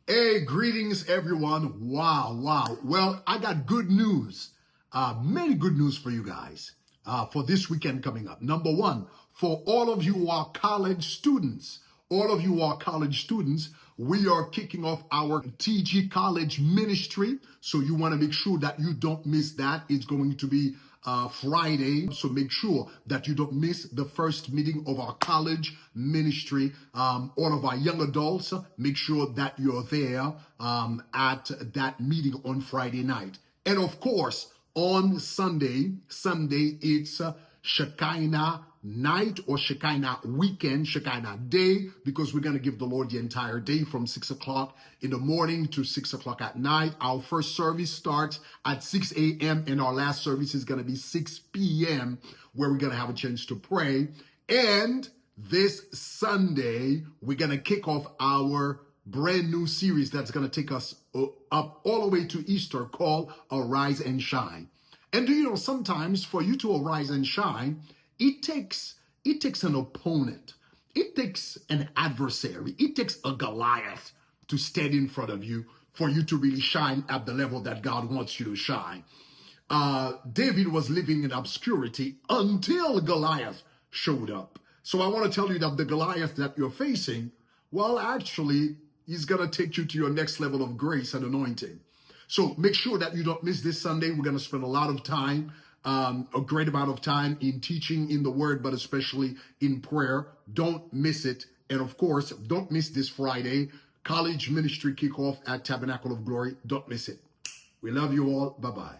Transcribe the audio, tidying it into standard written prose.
Hey, greetings everyone. Wow. Well, I got good news. Many good news for you guys for this weekend coming up. Number one, for all of you who are college students, we are kicking off our TG College ministry. So you want to make sure that you don't miss that. It's going to be Friday. So make sure that you don't miss the first meeting of our college ministry. All of our young adults, make sure that you're there at that meeting on Friday night. And of course, on Sunday it's Shekinah night or Shekinah weekend, Shekinah day, because we're going to give the Lord the entire day from 6 o'clock in the morning to 6 o'clock at night. Our first service starts at 6 a.m. and our last service is going to be 6 p.m. where we're going to have a chance to pray. And this Sunday, we're going to kick off our brand new series that's going to take us up all the way to Easter called Arise and Shine. And do you know, sometimes for you to arise and shine, it takes an opponent. It takes an adversary. It takes a Goliath to stand in front of you for you to really shine at the level that God wants you to shine. David was living in obscurity until Goliath showed up. So I want to tell you that the Goliath that you're facing, well, actually, he's going to take you to your next level of grace and anointing. So make sure that you don't miss this Sunday. We're going to spend a lot of time, a great amount of time in teaching in the word, but especially in prayer. Don't miss it. And of course, don't miss this Friday, college ministry kickoff at Tabernacle of Glory. Don't miss it. We love you all. Bye-bye.